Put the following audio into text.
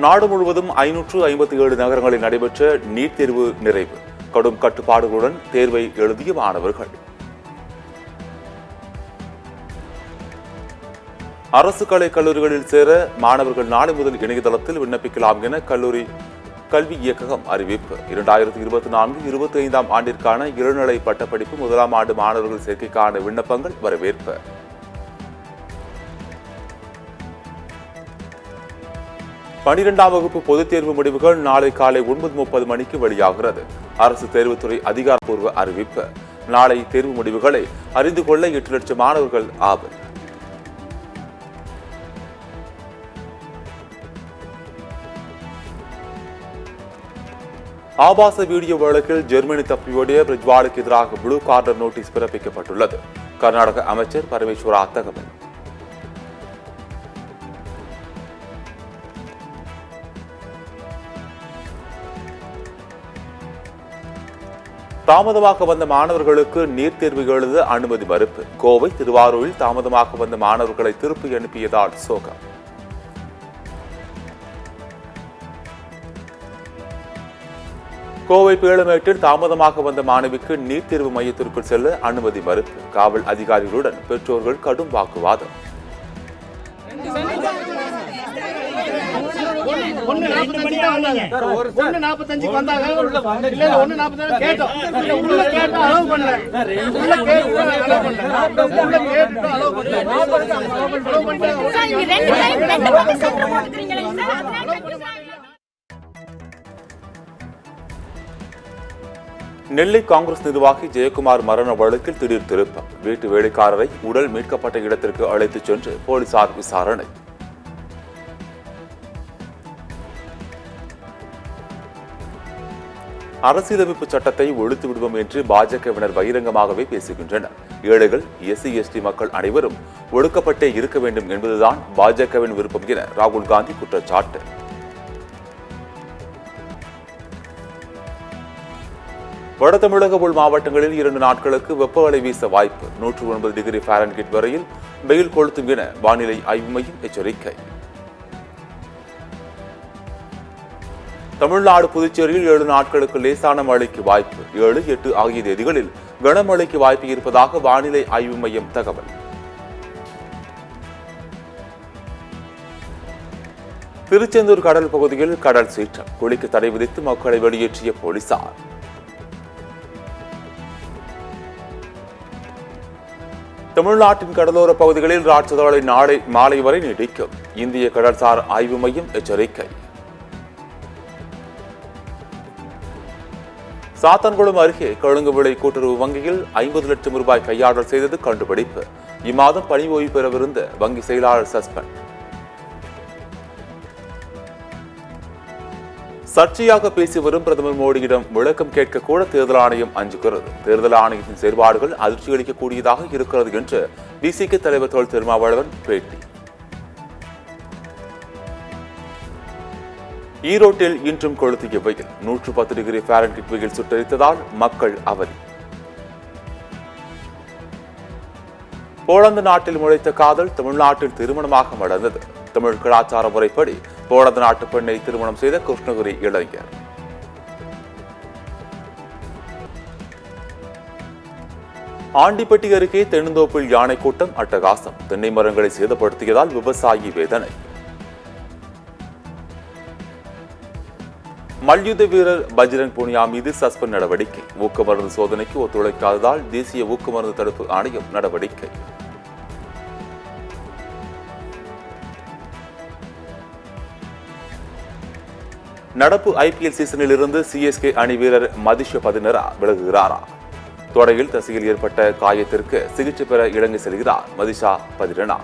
நாடு முழுவதும் 557 நகரங்களில் நடைபெற்ற நீட் தேர்வு நிறைவு. கடும் கட்டுப்பாடுகளுடன் தேர்வை எழுதிய மாணவர்கள். அரசு கலை கல்லூரிகளில் சேர மாணவர்கள் நாளை முதல் இணையதளத்தில் விண்ணப்பிக்கலாம் என கல்லூரி கல்வி இயக்ககம் அறிவிப்பு. 2024-25 ஆண்டிற்கான இளநிலை பட்டப்படிப்பு முதலாம் ஆண்டு மாணவர்கள் சேர்க்கைக்கான விண்ணப்பங்கள் வரவேற்பு. பனிரெண்டாம் வகுப்பு பொதுத் தேர்வு முடிவுகள் நாளை காலை 9:30 மணிக்கு வெளியாகிறது. அரசு தேர்வுத்துறை அதிகாரப்பூர்வ அறிவிப்பு. நாளை தேர்வு முடிவுகளை அறிந்து கொள்ள 8 லட்சம் மாணவர்கள் ஆவல். ஆபாச வீடியோ வழக்கில் ஜெர்மனி தப்பியோடிய பிரஜ்வாலுக்கு எதிராக ப்ளூ கார்னர் நோட்டீஸ் பிறப்பிக்கப்பட்டுள்ளது. கர்நாடக அமைச்சர் பரமேஸ்வரா தகவல். தாமதமாக வந்த மாணவர்களுக்கு நீட் தேர்வு எழுத அனுமதி மறுப்பு. கோவை, திருவாரூரில் தாமதமாக வந்த மாணவர்களை திருப்பி அனுப்பியதால் சோகம். கோவை பேளமேட்டில் தாமதமாக வந்த மாணவிக்கு நீட் தேர்வு மையத்திற்குள் செல்ல அனுமதி மறுப்பு. காவல் அதிகாரிகளுடன் பெற்றோர்கள் கடும் வாக்குவாதம். நெல்லை காங்கிரஸ் நிர்வாகி ஜெயக்குமார் மரண வழக்கில் திடீர் திருப்பம். வீட்டு வேலைக்காரரை உடல் மீட்கப்பட்ட இடத்திற்கு அழைத்துச் சென்று போலீசார் விசாரணை. அரசியலமைப்பு சட்டத்தை ஒழித்து விடுவோம் என்று பாஜகவினர் பகிரங்கமாகவே பேசுகின்றனர். ஏழைகள், SC/ST மக்கள் அனைவரும் ஒடுக்கப்பட்டே இருக்க வேண்டும் என்பதுதான் பாஜகவின் விருப்பம் என ராகுல் காந்தி குற்றச்சாட்டு. வட தமிழக உள் மாவட்டங்களில் 2 நாட்களுக்கு வெப்ப அலை வீச வாய்ப்பு. 109 டிகிரி ஃபாரன்ஹீட் வரையில் வெயில் கொளுத்தும் என வானிலை ஆய்வு மையம் எச்சரிக்கை. தமிழ்நாடு, புதுச்சேரியில் 7 நாட்களுக்கு லேசான மழைக்கு வாய்ப்பு. 7, 8 ஆகிய தேதிகளில் கனமழைக்கு வாய்ப்பு இருப்பதாக வானிலை ஆய்வு மையம் தகவல். திருச்செந்தூர் கடல் பகுதியில் கடல் சீற்றம். குளிக்க தடை விதித்து மக்களை வெளியேற்றிய போலீசார். தமிழ்நாட்டின் கடலோர பகுதிகளில் ராட்சத நாளை மாலை வரை நீடிக்கும். இந்திய கடல்சார் ஆய்வு மையம் எச்சரிக்கை. சாத்தான்குளம் அருகே கொழுங்குவிளை கூட்டுறவு வங்கியில் 50 லட்சம் ரூபாய் கையாடல் செய்தது கண்டுபிடிப்பு. இம்மாதம் பணி ஓய்வு பெறவிருந்த வங்கி செயலாளர் சஸ்பெண்ட். சர்ச்சையாக பேசி வரும் பிரதமர் மோடியிடம் விளக்கம் கேட்க கூட தேர்தல் ஆணையம் அஞ்சுகிறது. தேர்தல் ஆணையத்தின் செயல்பாடுகள் அதிர்ச்சி அளிக்கக்கூடியதாக இருக்கிறது என்று பிசிக தலைவர் தொல் திருமாவளவன் பேட்டி. ஈரோட்டில் இன்றும் கொளுத்திய வெயில். 110 டிகிரி ஃபாரன்ஹீட் வெயில் சுட்டரித்ததால் மக்கள் அவதி. போலந்து நாட்டில் முளைத்த காதல் தமிழ்நாட்டில் திருமணமாக மலர்ந்தது. தமிழ் கலாச்சார முறைப்படி போலந்து நாட்டு பெண்ணை திருமணம் செய்த கிருஷ்ணகிரி இளைஞர். ஆண்டிப்பட்டி அருகே தென்னந்தோப்பில் யானை கூட்டம் அட்டகாசம். தென்னை மரங்களை சேதப்படுத்தியதால் விவசாயி வேதனை. மல்யுத்த வீரர் பஜ்ரங் புனியா மீது சஸ்பெண்ட் நடவடிக்கை. ஊக்கமருந்து சோதனைக்கு ஒத்துழைக்காததால் தேசிய ஊக்கமருந்து தடுப்பு ஆணையம் நடவடிக்கை. நடப்பு IPL சீசனில் இருந்து CSK அணி வீரர் மதிஷ பதினரா விலகுகிறாரா? தொடையில் தசையில் ஏற்பட்ட காயத்திற்கு சிகிச்சை பெற இலங்கை செல்கிறார் மதிஷா பதிரனா.